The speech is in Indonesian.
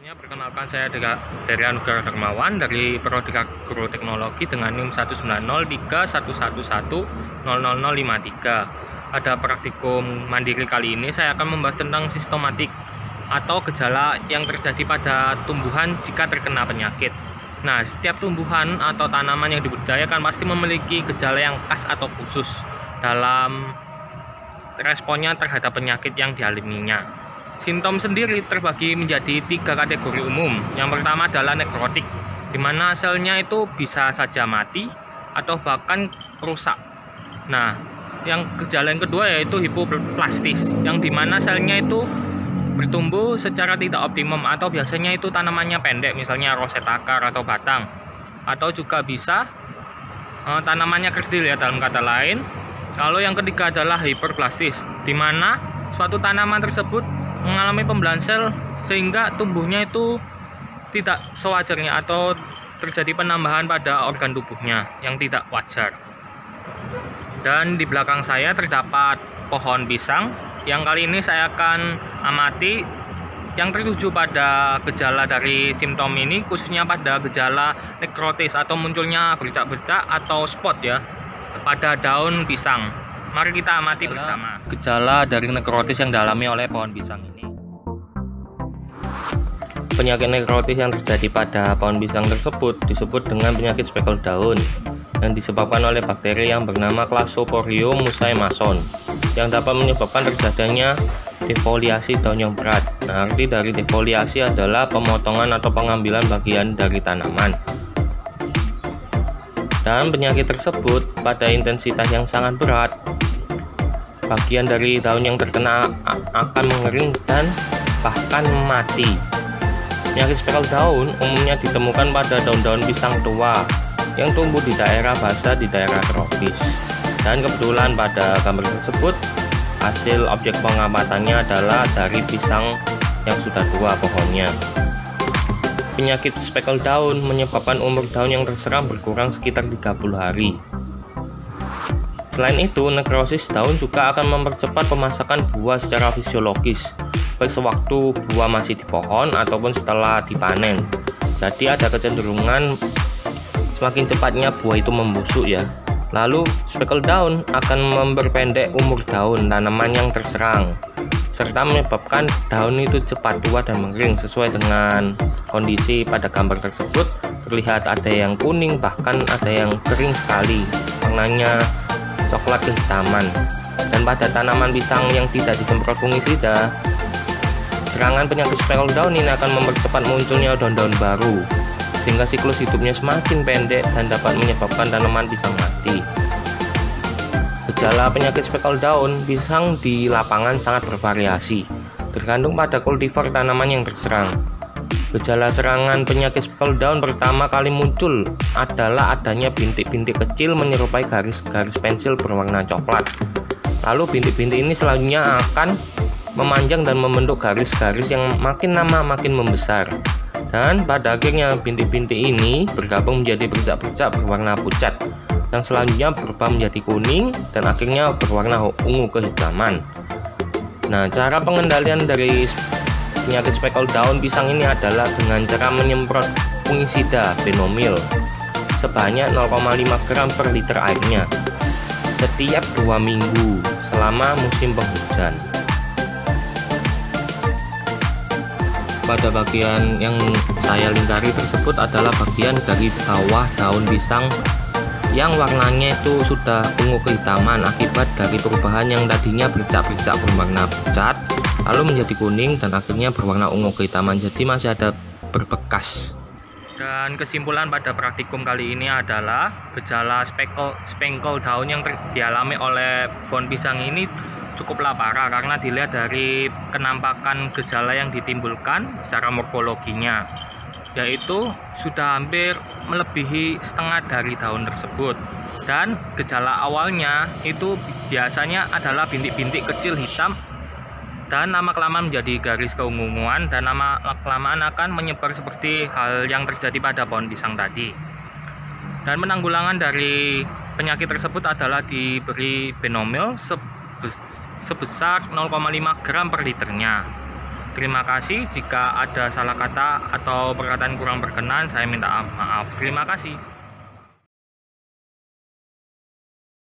Perkenalkan, saya dari Anugerah Darmawan dari Prodi Agroteknologi dengan NIM 1903111100053. Pada praktikum mandiri kali ini saya akan membahas tentang sistematik atau gejala yang terjadi pada tumbuhan jika terkena penyakit. Nah, setiap tumbuhan atau tanaman yang dibudidayakan pasti memiliki gejala yang khas atau khusus dalam responnya terhadap penyakit yang dialaminya. Simptom sendiri terbagi menjadi 3 kategori umum. Yang pertama adalah nekrotik, di mana selnya itu bisa saja mati atau bahkan rusak. Nah, gejala yang kedua yaitu hipoplastis, yang di mana selnya itu bertumbuh secara tidak optimum atau biasanya itu tanamannya pendek, misalnya roset akar atau batang, atau juga bisa tanamannya kerdil ya dalam kata lain. Lalu yang ketiga adalah hiperplastis, di mana suatu tanaman tersebut mengalami pembelahan sel sehingga tumbuhnya itu tidak sewajarnya atau terjadi penambahan pada organ tubuhnya yang tidak wajar. Dan di belakang saya terdapat pohon pisang yang kali ini saya akan amati yang tertuju pada gejala dari simptom ini, khususnya pada gejala nekrotis atau munculnya bercak-bercak atau spot ya pada daun pisang. Mari kita amati bersama gejala dari nekrotis yang dialami oleh pohon pisang ini. Penyakit nekrotis yang terjadi pada pohon pisang tersebut disebut dengan penyakit speckle daun yang disebabkan oleh bakteri yang bernama Clasosporium musaimason yang dapat menyebabkan terjadinya defoliasi daun yang berat. Nah, arti dari defoliasi adalah pemotongan atau pengambilan bagian dari tanaman. Dan penyakit tersebut pada intensitas yang sangat berat, bagian dari daun yang terkena akan mengering dan bahkan mati. Penyakit speckle daun umumnya ditemukan pada daun-daun pisang tua yang tumbuh di daerah basah di daerah tropis. Dan kebetulan pada gambar tersebut hasil objek pengamatannya adalah dari pisang yang sudah tua pohonnya. Penyakit speckle daun menyebabkan umur daun yang terserang berkurang sekitar 30 hari. Selain itu, nekrosis daun juga akan mempercepat pemasakan buah secara fisiologis, baik sewaktu buah masih di pohon ataupun setelah dipanen. Jadi ada kecenderungan semakin cepatnya buah itu membusuk ya. Lalu speckle daun akan memperpendek umur daun tanaman yang terserang, serta menyebabkan daun itu cepat tua dan mengering. Sesuai dengan kondisi pada gambar tersebut, terlihat ada yang kuning, bahkan ada yang kering sekali, warnanya coklat kehitaman. Dan pada tanaman pisang yang tidak disemprot fungisida, serangan penyakit speckle daun ini akan mempercepat munculnya daun-daun baru, sehingga siklus hidupnya semakin pendek dan dapat menyebabkan tanaman pisang mati. Gejala penyakit speckle daun pisang di lapangan sangat bervariasi, tergantung pada kultivar tanaman yang terserang. Gejala serangan penyakit speckle daun pertama kali muncul adalah adanya bintik-bintik kecil menyerupai garis-garis pensil berwarna coklat. Lalu bintik-bintik ini selanjutnya akan memanjang dan membentuk garis-garis yang makin lama makin membesar. Dan pada akhirnya bintik-bintik ini bergabung menjadi bercak-bercak berwarna pucat, yang selanjutnya berubah menjadi kuning dan akhirnya berwarna ungu kehitaman. Nah, cara pengendalian dari penyakit speckle daun pisang ini adalah dengan cara menyemprot fungisida benomil sebanyak 0,5 gram per liter airnya setiap 2 minggu selama musim penghujan. Pada bagian yang saya lingkari tersebut adalah bagian dari bawah daun pisang yang warnanya itu sudah ungu kehitaman akibat dari perubahan yang tadinya bercak-bercak berwarna pucat lalu menjadi kuning dan akhirnya berwarna ungu kehitaman, jadi masih ada berbekas. Dan kesimpulan pada praktikum kali ini adalah gejala speckle daun yang dialami oleh pohon pisang ini cukuplah parah karena dilihat dari kenampakan gejala yang ditimbulkan secara morfologinya, yaitu sudah hampir melebihi setengah dari daun tersebut. Dan gejala awalnya itu biasanya adalah bintik-bintik kecil hitam dan lama-kelamaan menjadi garis keunguan dan lama-kelamaan akan menyebar seperti hal yang terjadi pada pohon pisang tadi. Dan penanggulangan dari penyakit tersebut adalah diberi benomil sebesar 0,5 gram per liternya. Terima kasih. Jika ada salah kata atau perkataan kurang berkenan, saya minta maaf. Terima kasih.